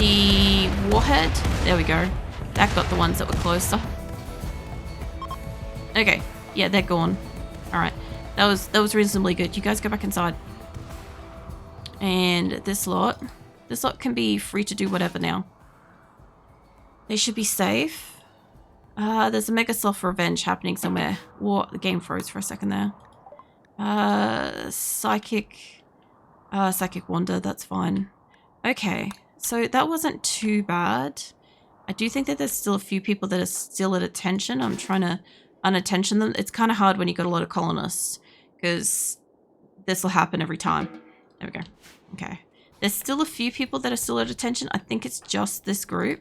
the warhead. There we go. That got the ones that were closer. Okay. Yeah, they're gone. Alright. That was reasonably good. You guys go back inside. And this lot can be free to do whatever now. They should be safe. There's a Mega Self Revenge happening somewhere. What? The game froze for a second there. Psychic Wonder, that's fine. Okay, so that wasn't too bad. I do think that there's still a few people that are still at attention. I'm trying to unattention them. It's kind of hard when you got a lot of colonists, because this will happen every time. There we go. Okay. There's still a few people that are still at attention. I think it's just this group.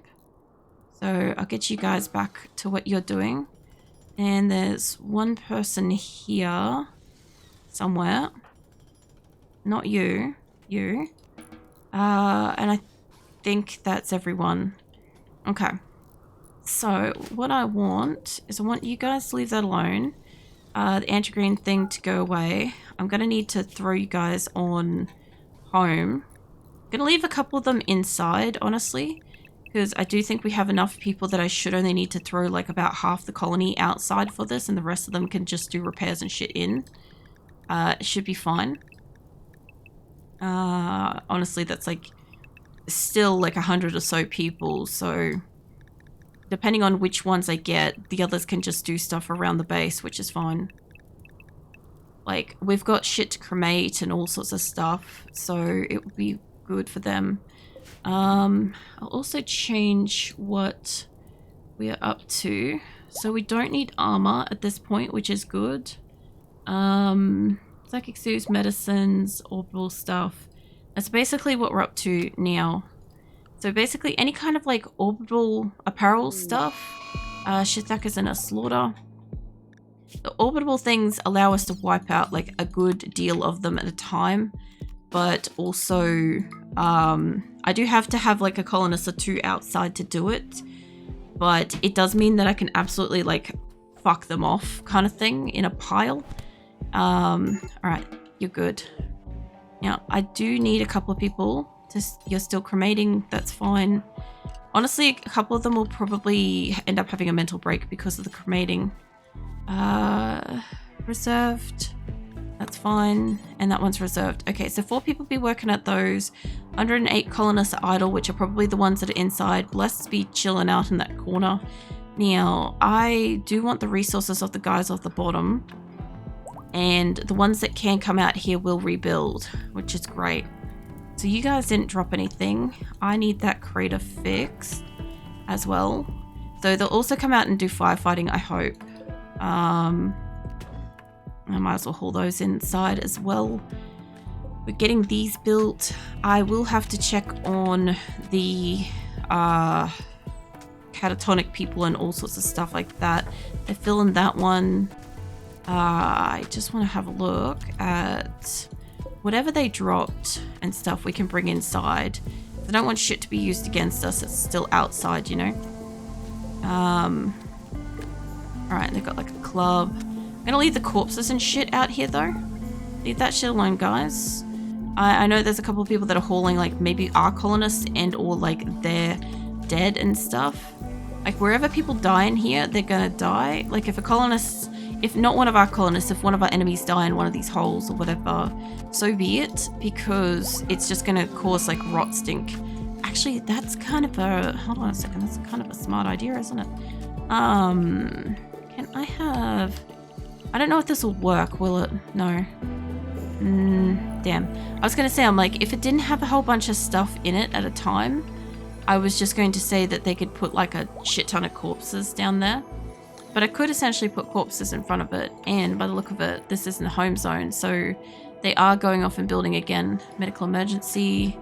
So I'll get you guys back to what you're doing. And there's one person here somewhere. Not you. You. And I think that's everyone. Okay. So what I want is I want you guys to leave that alone. The anti-green thing to go away. I'm going to need to throw you guys on home. I'm going to leave a couple of them inside, honestly. Because I do think we have enough people that I should only need to throw like about half the colony outside for this. And the rest of them can just do repairs and shit in. It should be fine. Honestly, that's like still like 100 or so people. So depending on which ones I get, the others can just do stuff around the base, which is fine. Like, we've got shit to cremate and all sorts of stuff. So it would be good for them. I'll also change what we are up to. So we don't need armor at this point, which is good. Psychic suits, medicines, orbital stuff. That's basically what we're up to now. So basically any kind of like orbital apparel stuff. Shithakers in a slaughter. The orbital things allow us to wipe out like a good deal of them at a time. But also, I do have to have like a colonist or two outside to do it. But it does mean that I can absolutely like fuck them off kind of thing in a pile. Alright, you're good. Now, I do need a couple of people. You're still cremating, that's fine. Honestly, a couple of them will probably end up having a mental break because of the cremating. Reserved. That's fine. And that one's reserved. Okay, so 4 people be working at those. 108 colonists are idle, which are probably the ones that are inside. Blessed be chilling out in that corner. Now, I do want the resources of the guys off the bottom. And the ones that can come out here will rebuild, which is great. So you guys didn't drop anything. I need that crater fixed as well. So they'll also come out and do firefighting, I hope. I might as well haul those inside as well. We're getting these built. I will have to check on the catatonic people and all sorts of stuff like that. They're filling that one. I just want to have a look at whatever they dropped and stuff we can bring inside. I don't want shit to be used against us. It's still outside, you know. Alright, they've got like a club. I'm gonna leave the corpses and shit out here though. Leave that shit alone, guys. I know there's a couple of people that are hauling like maybe our colonists and or like they're dead and stuff. Like wherever people die in here, they're gonna die. Like if a colonist, if not one of our colonists, if one of our enemies die in one of these holes or whatever, so be it, because it's just gonna cause like rot stink. Actually, that's kind of a, hold on a second, that's kind of a smart idea, isn't it? Can I have, I don't know if this will work, will it? No. Damn. I was gonna say, I'm like, if it didn't have a whole bunch of stuff in it at a time, I was just going to say that they could put like a shit ton of corpses down there. But I could essentially put corpses in front of it, and by the look of it, this isn't a home zone, so they are going off and building again. Medical emergency.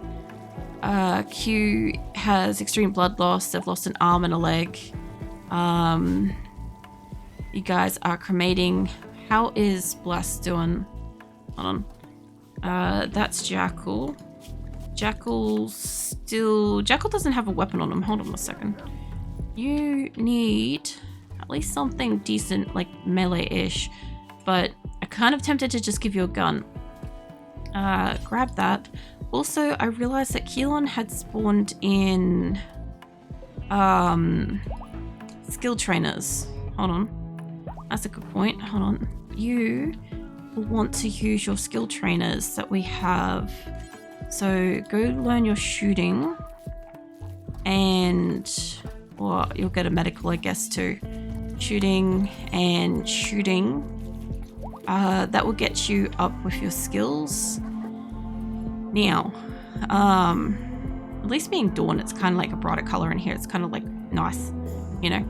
Q has extreme blood loss. They've lost an arm and a leg. You guys are cremating. How is Blast doing? Hold on. That's Jackal. Jackal doesn't have a weapon on him. Hold on a second. You need at least something decent, like melee-ish. But I'm kind of tempted to just give you a gun. grab that. Also, I realized that Keelan had spawned in skill trainers. Hold on. That's a good point. Hold on. You will want to use your skill trainers that we have. So go learn your shooting and, or you'll get a medical, I guess, too. Shooting and shooting. That will get you up with your skills. Now, at least being Dawn, it's kind of like a brighter color in here. It's kind of like nice, you know.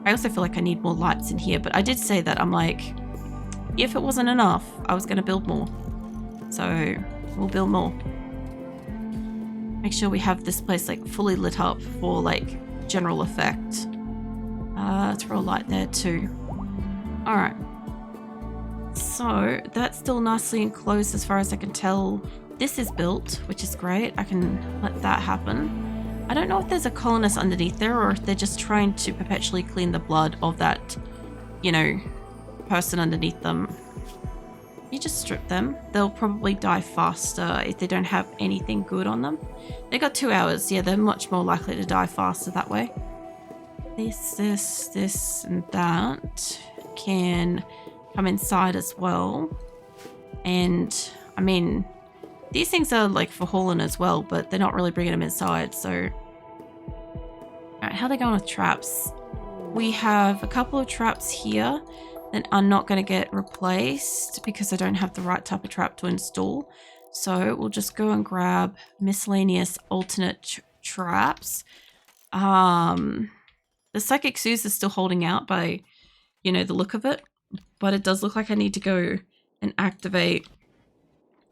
I also feel like I need more lights in here, but I did say that I'm like, if it wasn't enough, I was going to build more. So we'll build more. Make sure we have this place like fully lit up for like general effect. Throw a light there too. All right. So that's still nicely enclosed as far as I can tell. This is built, which is great. I can let that happen. I don't know if there's a colonist underneath there or if they're just trying to perpetually clean the blood of that, you know, person underneath them. You just strip them. They'll probably die faster if they don't have anything good on them. They got 2 hours. Yeah, they're much more likely to die faster that way. This, and that can come inside as well. And, I mean, these things are like for hauling as well, but they're not really bringing them inside, so... Alright, how are they going with traps? We have a couple of traps here that are not going to get replaced because I don't have the right type of trap to install. So we'll just go and grab miscellaneous alternate traps. The Psychic Suze is still holding out by, you know, the look of it. But it does look like I need to go and activate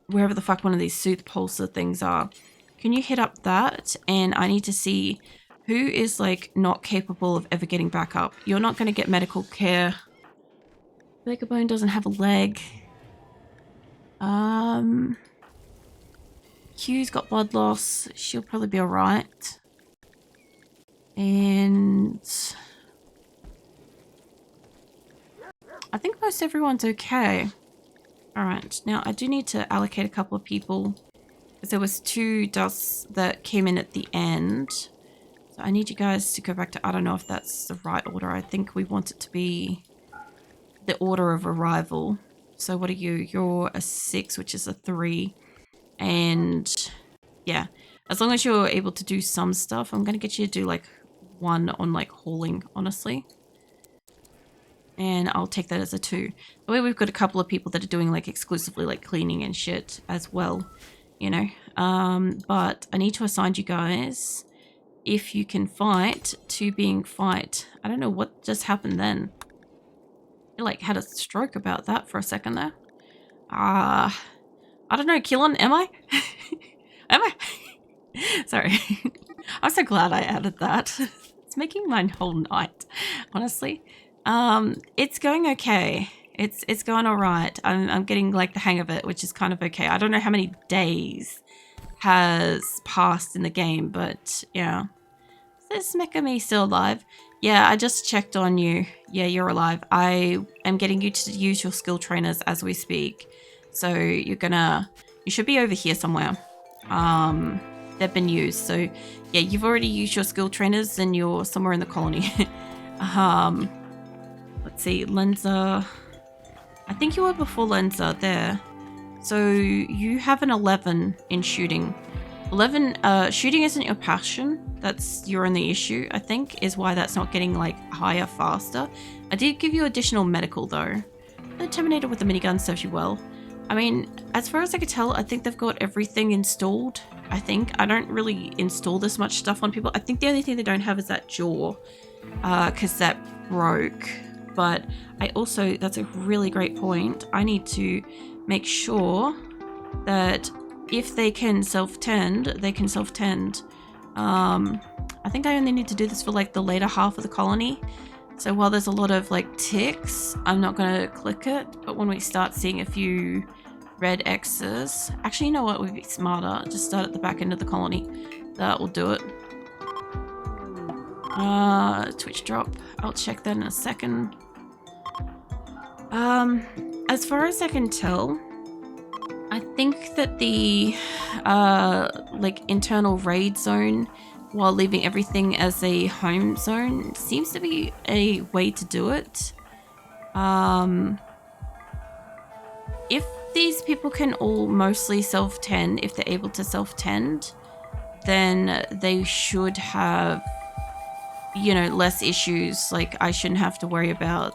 wherever the fuck one of these Sooth Pulsar things are. Can you hit up that? And I need to see who is, like, not capable of ever getting back up. You're not going to get medical care. Bone doesn't have a leg. Q's got blood loss. She'll probably be alright. And I think most everyone's okay. Alright, now I do need to allocate a couple of people because there was 2 dusts that came in at the end. So I need you guys to go back to, I don't know if that's the right order. I think we want it to be the order of arrival. So what are you? You're a 6, which is a 3. And yeah, as long as you're able to do some stuff, I'm going to get you to do like 1 on like hauling, honestly. And I'll take that as a 2. The way we've got a couple of people that are doing like exclusively like cleaning and shit as well, you know. But I need to assign you guys, if you can fight, to being fight. I don't know what just happened then. I like had a stroke about that for a second there. I don't know, Keelan, am I? Am I? Sorry. I'm so glad I added that. It's making my whole night, honestly. It's going okay. It's going all right. I'm getting like the hang of it, which is kind of okay. I don't know how many days has passed in the game, but yeah. Is Mekami still alive? Yeah, I just checked on you. Yeah, you're alive. I am getting you to use your skill trainers as we speak. So you should be over here somewhere. They've been used. So yeah, you've already used your skill trainers and you're somewhere in the colony. Let's see, Lenza. I think you were before Lenza there. So you have an 11 in shooting. 11, shooting isn't your passion. That's your only issue, I think, is why that's not getting like higher faster. I did give you additional medical though. The Terminator with the minigun serves you well. I mean, as far as I could tell, I think they've got everything installed. I think I don't really install this much stuff on people. I think the only thing they don't have is that jaw, because that broke. But I also, that's a really great point. I need to make sure that if they can self-tend, they can self-tend. I think I only need to do this for like the later half of the colony. So while there's a lot of like ticks, I'm not going to click it. But when we start seeing a few red X's, actually, you know what would be smarter? Just start at the back end of the colony. That will do it. Twitch drop. I'll check that in a second. As far as I can tell, I think that the like internal raid zone while leaving everything as a home zone seems to be a way to do it. If these people can all mostly self-tend, if they're able to self-tend, then they should have, you know, less issues. Like I shouldn't have to worry about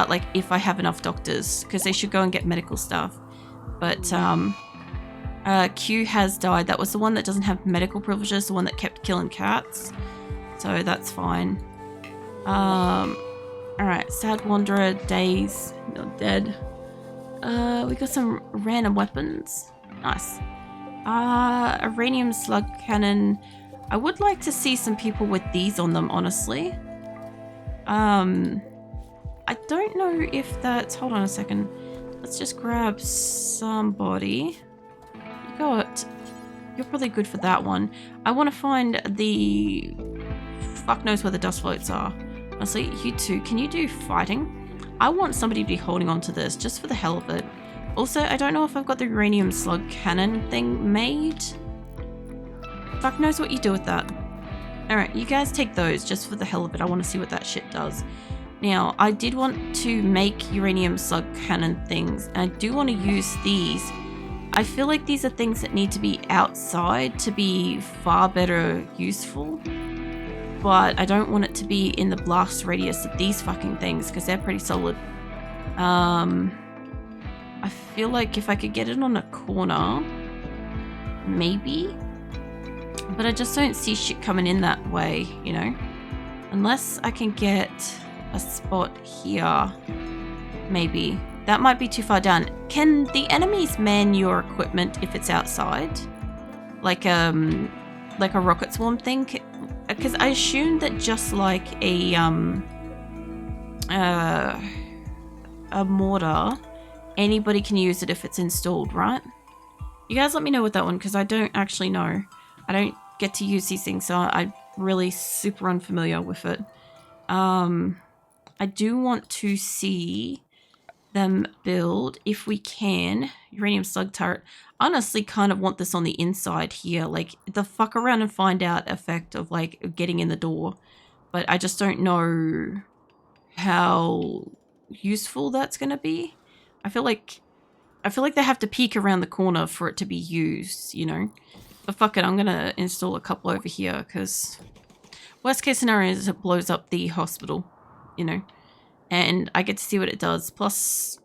like if I have enough doctors, because they should go and get medical stuff. But Q has died. That was the one that doesn't have medical privileges, the one that kept killing cats. So that's fine. Alright, Sad Wanderer, Days, not dead. We got some random weapons. Nice. Uranium slug cannon. I would like to see some people with these on them, honestly. I don't know if that's... Hold on a second. Let's just grab somebody. You're probably good for that one. I want to find the... Fuck knows where the dust floats are. Honestly, you two, can you do fighting? I want somebody to be holding on to this, just for the hell of it. Also, I don't know if I've got the uranium slug cannon thing made. Fuck knows what you do with that. Alright, you guys take those, just for the hell of it. I want to see what that shit does. Now, I did want to make uranium slug cannon things, and I do want to use these. I feel like these are things that need to be outside to be far better useful. But I don't want it to be in the blast radius of these fucking things, because they're pretty solid. I feel like if I could get it on a corner, maybe. But I just don't see shit coming in that way, you know? Unless I can get a spot here, maybe. That might be too far down. Can the enemies man your equipment if it's outside? Like a rocket swarm thing? Because I assume that just like a mortar, anybody can use it if it's installed, right? You guys let me know with that one, because I don't actually know. I don't get to use these things, so I'm really super unfamiliar with it. I do want to see them build, if we can, uranium slug turret. I honestly kind of want this on the inside here, like the fuck around and find out effect of like getting in the door. But I just don't know how useful that's gonna be. I feel like they have to peek around the corner for it to be used, you know. But fuck it, I'm gonna install a couple over here, because worst case scenario is it blows up the hospital, you know. And I get to see what it does. Plus,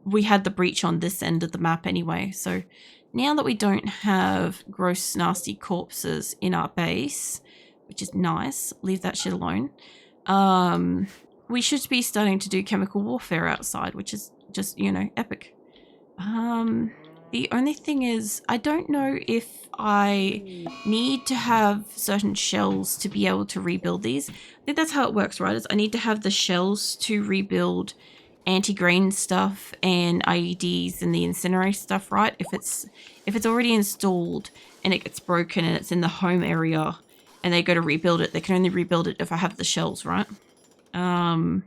we had the breach on this end of the map anyway. So now that we don't have gross, nasty corpses in our base, which is nice, leave that shit alone. We should be starting to do chemical warfare outside, which is just, you know, epic. The only thing is, I don't know if I need to have certain shells to be able to rebuild these. I think that's how it works, right? Is I need to have the shells to rebuild anti-grain stuff and IEDs and the incinerator stuff, right? If it's already installed and it gets broken and it's in the home area and they go to rebuild it, they can only rebuild it if I have the shells, right? And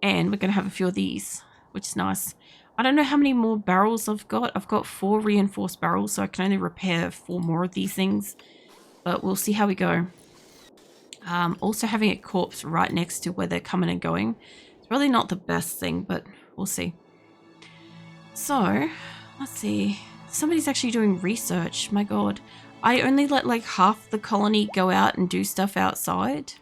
we're gonna have a few of these, which is nice. I don't know how many more barrels I've got. I've got 4 reinforced barrels, so I can only repair 4 more of these things. But we'll see how we go. Also having a corpse right next to where they're coming and going. It's really not the best thing, but we'll see. So, let's see. Somebody's actually doing research. My god. I only let like half the colony go out and do stuff outside.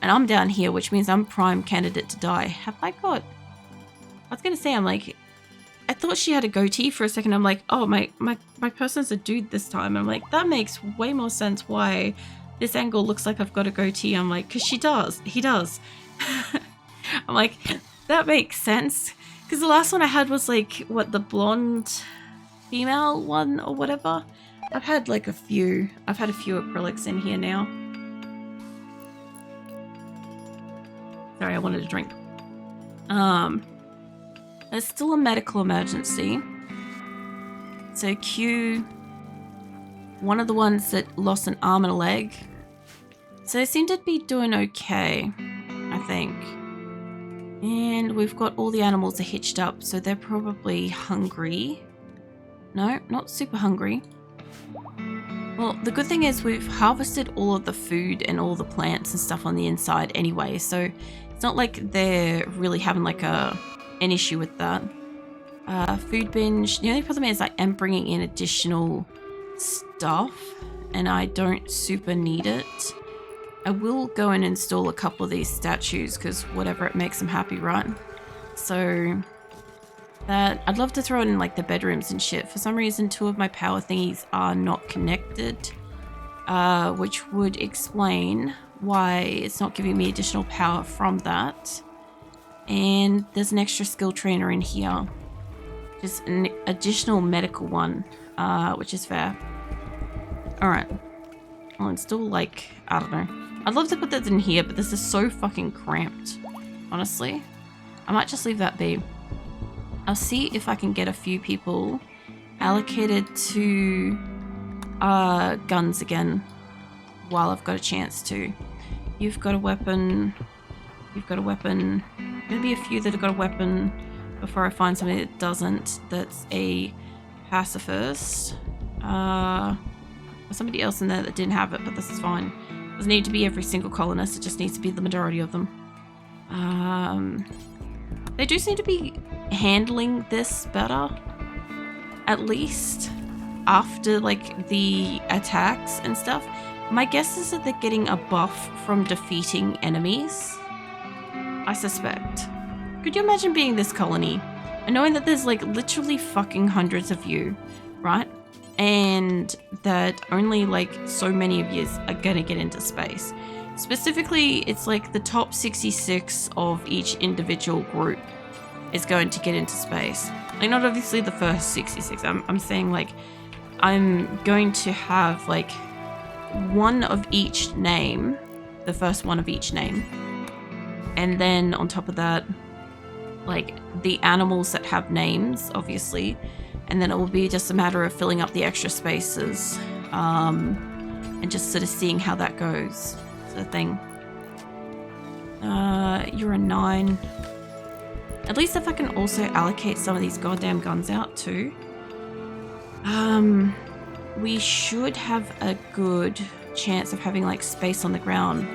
And I'm down here, which means I'm prime candidate to die. Have I got... I was going to say, I'm like... I thought she had a goatee for a second. I'm like, oh, my person's a dude this time. I'm like, that makes way more sense why this angle looks like I've got a goatee. I'm like, because she does. He does. I'm like, that makes sense. Because the last one I had was like, what, the blonde female one or whatever? I've had like a few. I've had a few Aprillics in here now. Sorry, I wanted a drink. There's still a medical emergency. So Q, one of the ones that lost an arm and a leg. So they seem to be doing okay, I think. And we've got all the animals are hitched up, so they're probably hungry. No, not super hungry. Well, the good thing is we've harvested all of the food and all the plants and stuff on the inside anyway, so it's not like they're really having like an issue with that. Food binge. The only problem is I am bringing in additional stuff and I don't super need it. I will go and install a couple of these statues because whatever, it makes them happy, right? So that I'd love to throw in like the bedrooms and shit. For some reason, 2 of my power thingies are not connected, which would explain why it's not giving me additional power from that. And there's an extra skill trainer in here. Just an additional medical one, which is fair. Alright. I'll install like, I don't know. I'd love to put that in here, but this is so fucking cramped. Honestly. I might just leave that be. I'll see if I can get a few people allocated to guns again while I've got a chance to. You've got a weapon. You've got a weapon. There'll be a few that have got a weapon before I find somebody that doesn't. That's a pacifist. There's somebody else in there that didn't have it, but this is fine. It doesn't need to be every single colonist, it just needs to be the majority of them. They do seem to be handling this better, at least after like the attacks and stuff. My guess is that they're getting a buff from defeating enemies, I suspect. Could you imagine being this colony and knowing that there's like literally fucking hundreds of you, right? And that only like so many of you are gonna get into space. Specifically, it's like the top 66 of each individual group is going to get into space. Like not obviously the first 66. I'm saying like I'm going to have like one of each name, the first one of each name. And then on top of that, like the animals that have names, obviously. And then it will be just a matter of filling up the extra spaces and just sort of seeing how that goes, sort of thing. You're a 9. At least if I can also allocate some of these goddamn guns out too. We should have a good chance of having like space on the ground.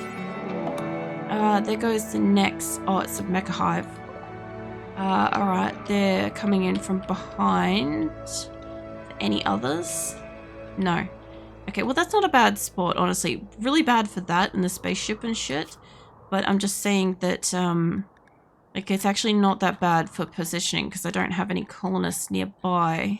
There goes the next. Oh, it's a mecha hive. Alright, they're coming in from behind. Any others? No. Okay, well that's not a bad spot, honestly. Really bad for that and the spaceship and shit. But I'm just saying that, like it's actually not that bad for positioning because I don't have any colonists nearby.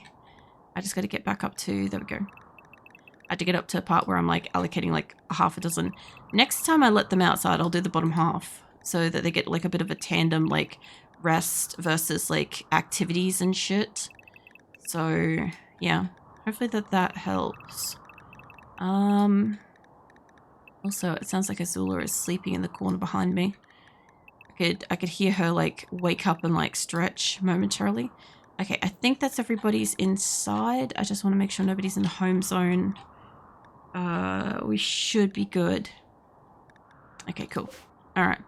I just gotta get back up to, there we go. I had to get up to a part where I'm like allocating like a half a dozen. Next time I let them outside, I'll do the bottom half so that they get like a bit of a tandem like rest versus like activities and shit. So yeah, hopefully that helps. Also it sounds like Azula is sleeping in the corner behind me. I could hear her like wake up and like stretch momentarily. Okay, I think that's everybody's inside. I just want to make sure nobody's in the home zone. We should be good. Okay, cool. Alright.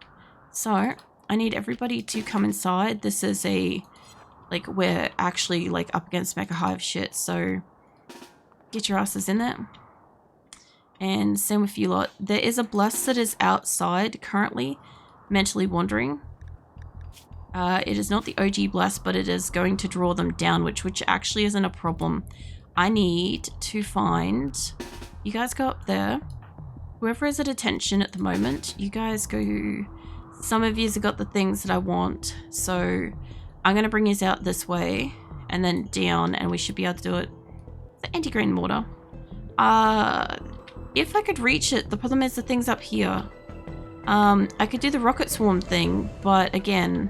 So, I need everybody to come inside. This is a, like, we're actually, like, up against Mecha Hive shit, so get your asses in there. And same with you lot. There is a bless that is outside currently, mentally wandering. It is not the OG bless, but it is going to draw them down, which actually isn't a problem. I need to find... You guys go up there. Whoever is at attention at the moment, you guys go... Some of you have got the things that I want, so I'm going to bring you out this way and then down, and we should be able to do it. The anti-grain mortar. If I could reach it, the problem is the thing's up here. I could do the rocket swarm thing, but again,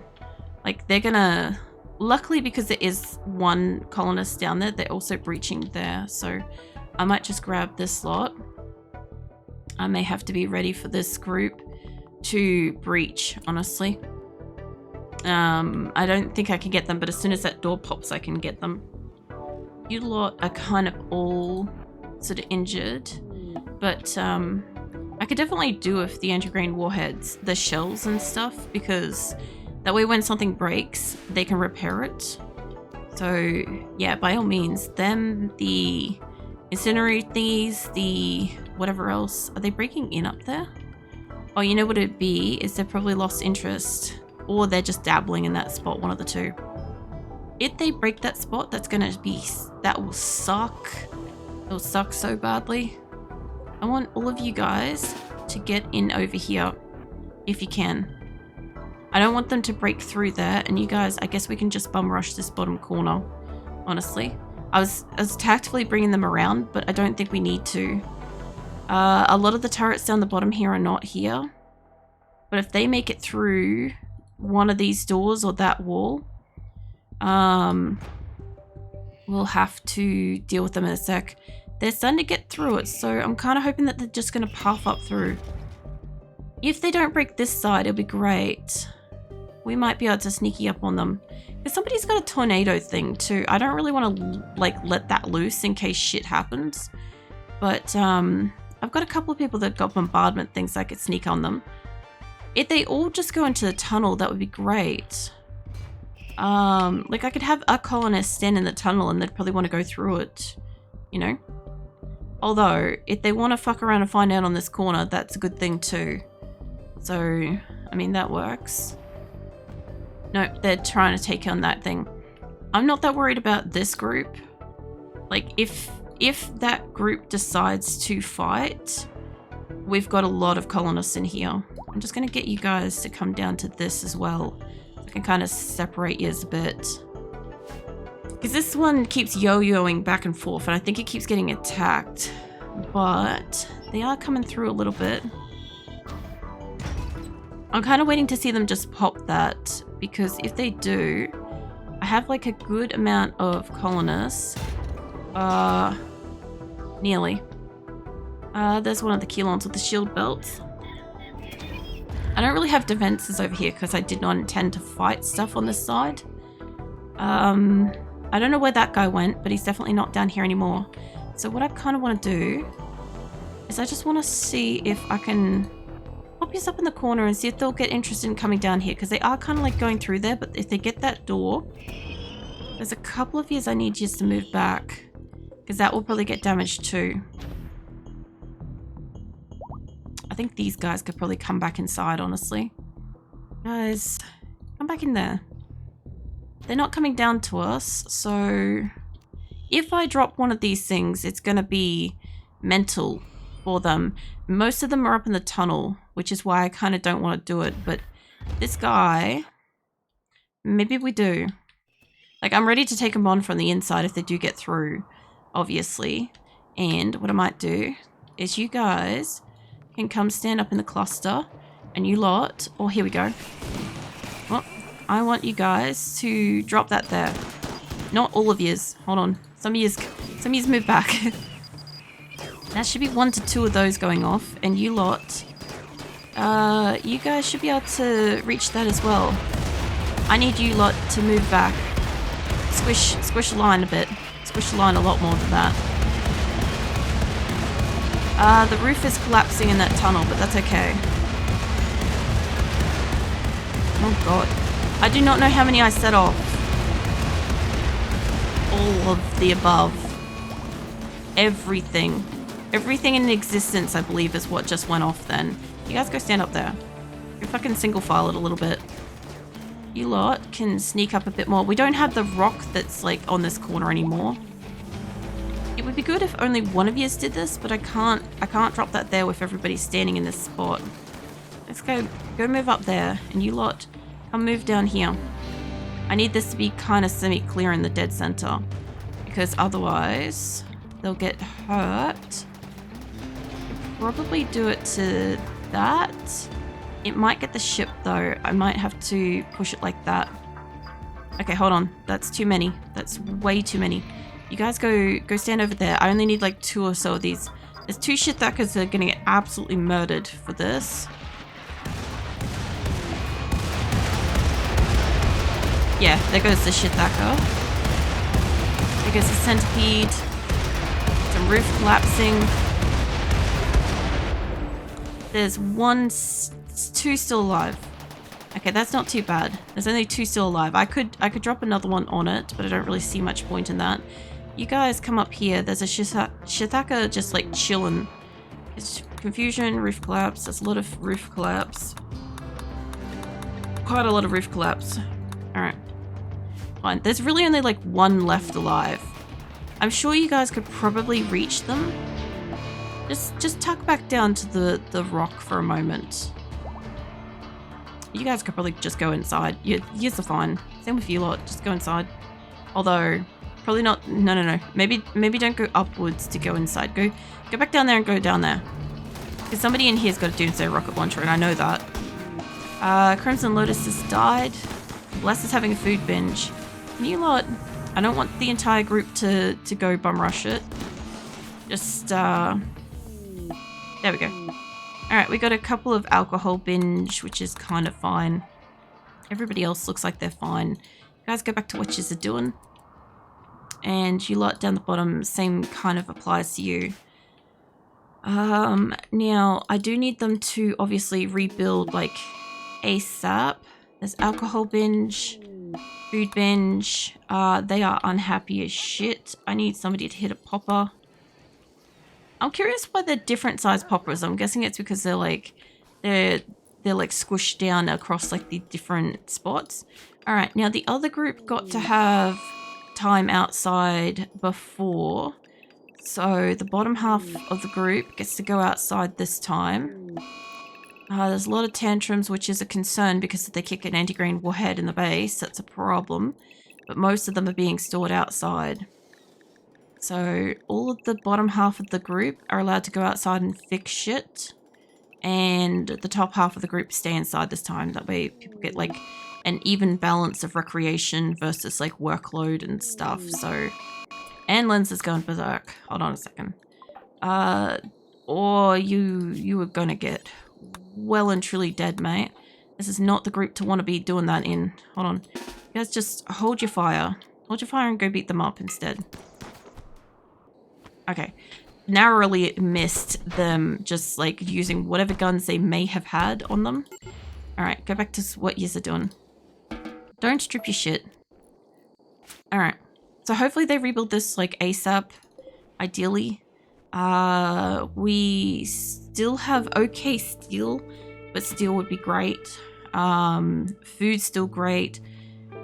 like they're gonna... Luckily, because there is one colonist down there, they're also breaching there, so I might just grab this lot. I may have to be ready for this group to breach, honestly. I don't think I can get them, but as soon as that door pops, I can get them. You lot are kind of all sort of injured, but I could definitely do with the anti-grain warheads, the shells and stuff, because That way when something breaks, they can repair it. So yeah, by all means, them, the incendiary thingies, the whatever else. Are they breaking in up there? Oh, you know what it'd be? Is they've probably lost interest. Or they're just dabbling in that spot, one of the two. If they break that spot, that's gonna be... that will suck. It will suck so badly. I want all of you guys to get in over here. If you can. I don't want them to break through there. And you guys, I guess we can just bum rush this bottom corner. Honestly. I was tactfully bringing them around, but I don't think we need to. A lot of the turrets down the bottom here are not here. But if they make it through one of these doors or that wall, we'll have to deal with them in a sec. They're starting to get through it, so I'm kind of hoping that they're just going to puff up through. If they don't break this side, it'll be great. We might be able to sneaky up on them. Because somebody's got a tornado thing too. I don't really want to like let that loose in case shit happens. But I've got a couple of people that got bombardment things I could sneak on them. If they all just go into the tunnel, that would be great. Like I could have a colonist stand in the tunnel and they'd probably want to go through it. You know? Although, if they want to fuck around and find out on this corner, that's a good thing too. So, I mean, that works. Nope, they're trying to take on that thing. I'm not that worried about this group. Like, if that group decides to fight, we've got a lot of colonists in here. I'm just going to get you guys to come down to this as well. So I can kind of separate you a bit. Because this one keeps yo-yoing back and forth, and I think it keeps getting attacked. But they are coming through a little bit. I'm kind of waiting to see them just pop that, because if they do, I have like a good amount of colonists. Nearly. There's one of the Kelons with the shield belts. I don't really have defenses over here because I did not intend to fight stuff on this side. I don't know where that guy went, but he's definitely not down here anymore. So what I kind of want to do is I just want to see if I can pop you up in the corner and see if they'll get interested in coming down here, because they are kind of like going through there, but if they get that door, there's a couple of yous I need you to move back, because that will probably get damaged too. I think these guys could probably come back inside, honestly. Guys, come back in there. They're not coming down to us, so if I drop one of these things, it's going to be mental for them. Most of them are up in the tunnel, which is why I kind of don't want to do it, but this guy, maybe we do. Like, I'm ready to take him on from the inside if they do get through, obviously. And what I might do is you guys can come stand up in the cluster, and you lot, oh, here we go. Well, I want you guys to drop that there. Not all of yous. Hold on. Some of yous move back. That should be 1 to 2 of those going off, and you lot, you guys should be able to reach that as well. I need you lot to move back. Squish the line a bit. Squish the line a lot more than that. The roof is collapsing in that tunnel, but that's okay. Oh god. I do not know how many I set off. All of the above. Everything. Everything in existence, I believe, is what just went off then. You guys go stand up there. Go fucking single file it a little bit. You lot can sneak up a bit more. We don't have the rock that's like on this corner anymore. It would be good if only one of yous did this, but I can't drop that there with everybody standing in this spot. Let's go move up there, and you lot come move down here. I need this to be kind of semi-clear in the dead center, because otherwise they'll get hurt. Probably do it to that. It might get the ship though. I might have to push it like that. Okay, hold on. That's too many. That's way too many. You guys go stand over there. I only need like 2 or so of these. There's 2 shit-thackers that are gonna get absolutely murdered for this. Yeah, there goes the shit-thacker. There goes the centipede. Some roof collapsing. There's 2 still alive. Okay, that's not too bad. There's only 2 still alive. I could drop another one on it, but I don't really see much point in that. You guys come up here. There's a Shithaka just like chilling. It's confusion, roof collapse. There's a lot of roof collapse. Quite a lot of roof collapse. Alright. Fine. There's really only like 1 left alive. I'm sure you guys could probably reach them. Just tuck back down to the rock for a moment. You guys could probably just go inside. Yours are fine. Same with you lot. Just go inside. Although, probably not. No. Maybe don't go upwards to go inside. Go back down there and go down there. Because somebody in here's got a Doomsday rocket launcher, and I know that. Crimson Lotus has died. Bless is having a food binge. And you lot, I don't want the entire group to go bum rush it. Just there we go. Alright, we got a couple of alcohol binge, which is kind of fine. Everybody else looks like they're fine. You guys go back to what you're doing. And you lot down the bottom, same kind of applies to you. Now, I do need them to obviously rebuild, like, ASAP. There's alcohol binge, food binge. They are unhappy as shit. I need somebody to hit a popper. I'm curious why they're different size poppers. I'm guessing it's because they're like squished down across like the different spots. All right, now the other group got to have time outside before, so the bottom half of the group gets to go outside this time. There's a lot of tantrums, which is a concern because if they kick an anti-green warhead in the base, that's a problem. But most of them are being stored outside. So all of the bottom half of the group are allowed to go outside and fix shit. And the top half of the group stay inside this time. That way people get like an even balance of recreation versus like workload and stuff. So, and Lens is going berserk. Hold on a second. Or you were gonna get well and truly dead, mate. This is not the group to want to be doing that in. Hold on. You guys just hold your fire. Hold your fire and go beat them up instead. Okay. Narrowly missed them just like using whatever guns they may have had on them. Alright, go back to what yous are doing. Don't strip your shit. Alright. So hopefully they rebuild this like ASAP. Ideally. We still have okay steel, but steel would be great. Food's still great.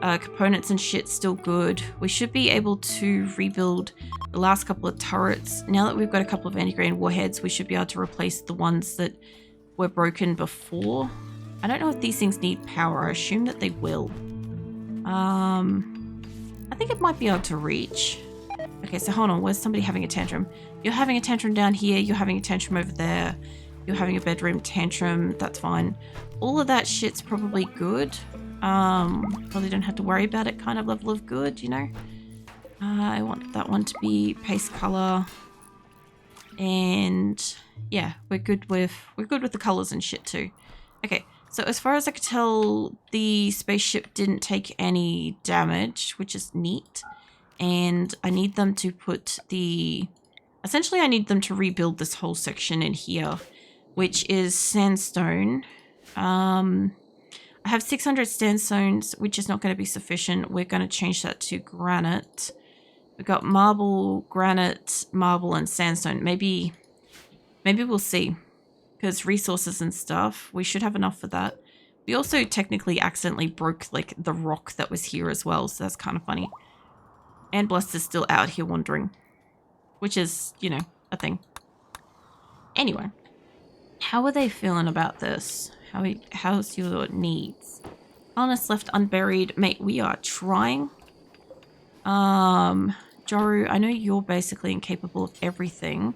Components and shit still good. We should be able to rebuild the last couple of turrets. Now that we've got a couple of anti-grain warheads, we should be able to replace the ones that were broken before. I don't know if these things need power. I assume that they will. I think it might be able to reach. Okay, so hold on. Where's somebody having a tantrum? You're having a tantrum down here. You're having a tantrum over there. You're having a bedroom tantrum. That's fine. All of that shit's probably good. Probably don't have to worry about it kind of level of good, you know? I want that one to be paste color. And yeah, we're good with the colors and shit too. Okay, so as far as I could tell, the spaceship didn't take any damage, which is neat. And I need them to put essentially I need them to rebuild this whole section in here, which is sandstone. I have 600 sandstones, which is not going to be sufficient. We're going to change that to granite. We've got marble, granite, marble, and sandstone. Maybe we'll see. Because resources and stuff, we should have enough for that. We also technically accidentally broke like the rock that was here as well, so that's kind of funny. And Blessed is still out here wandering. Which is, you know, a thing. Anyway. How are they feeling about this? How's your needs? Honest left unburied. Mate, we are trying. Joru, I know you're basically incapable of everything.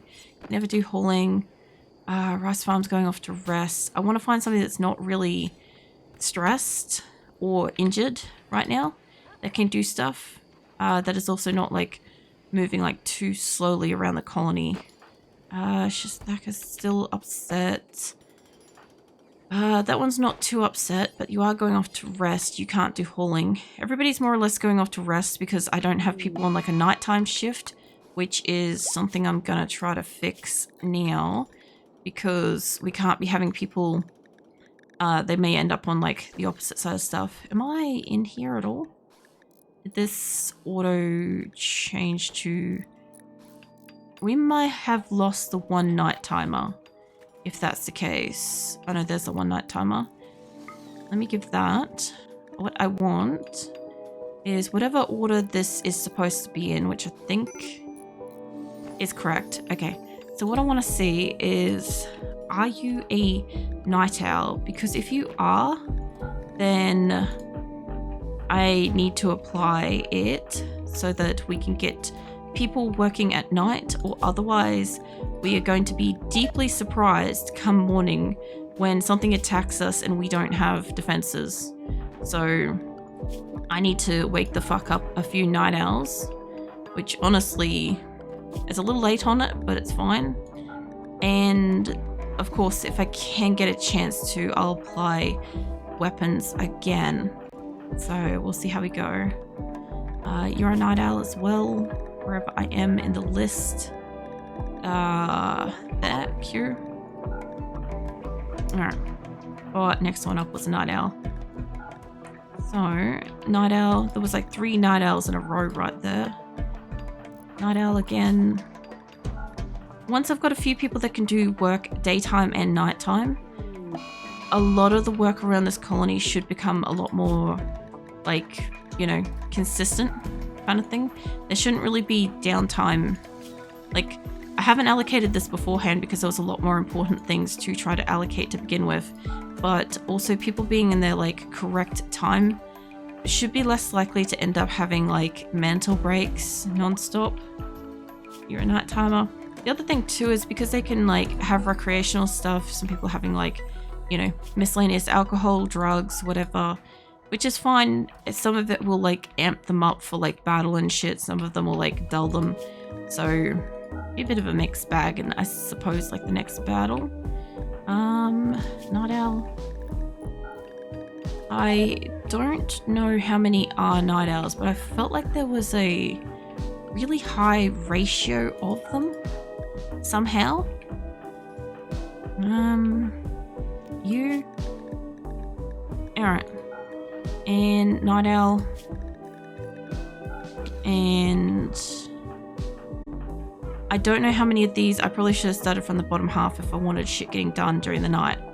Never do hauling. Rice farm's going off to rest. I want to find somebody that's not really stressed or injured right now that can do stuff. That is also not like moving like too slowly around the colony. Shistaka's still upset. That one's not too upset, but you are going off to rest. You can't do hauling. Everybody's more or less going off to rest because I don't have people on like a nighttime shift, which is something I'm gonna try to fix now because we can't be having people they may end up on like the opposite side of stuff. Am I in here at all? Did this auto change to... We might have lost the one night timer, if that's the case. Oh no, there's the one night timer. Let me give that. What I want is whatever order this is supposed to be in, which I think is correct. Okay, so what I want to see is, are you a night owl? Because if you are, then I need to apply it so that we can get people working at night, or otherwise we are going to be deeply surprised come morning when something attacks us and we don't have defenses. So I need to wake the fuck up a few night owls, which honestly is a little late on it, but it's fine. And of course, if I can get a chance to, I'll apply weapons again. So we'll see how we go. You're a night owl as well, wherever I am in the list. There, Q. Alright. Oh, next one up was a night owl. So, night owl. There was like 3 night owls in a row right there. Night owl again. Once I've got a few people that can do work daytime and nighttime, a lot of the work around this colony should become a lot more, like, you know, consistent kind of thing. There shouldn't really be downtime. Like, I haven't allocated this beforehand because there was a lot more important things to try to allocate to begin with, but also people being in their like correct time should be less likely to end up having like mental breaks non-stop. You're a night timer. The other thing too is because they can like have recreational stuff, some people having like, you know, miscellaneous alcohol, drugs, whatever, which is fine. Some of it will like amp them up for like battle and shit. Some of them will like dull them. So be a bit of a mixed bag, and I suppose like the next battle. Night owl. I don't know how many are night owls, but I felt like there was a really high ratio of them somehow. You. Alright. And night owl. And I don't know how many of these. I probably should have started from the bottom half if I wanted shit getting done during the night, but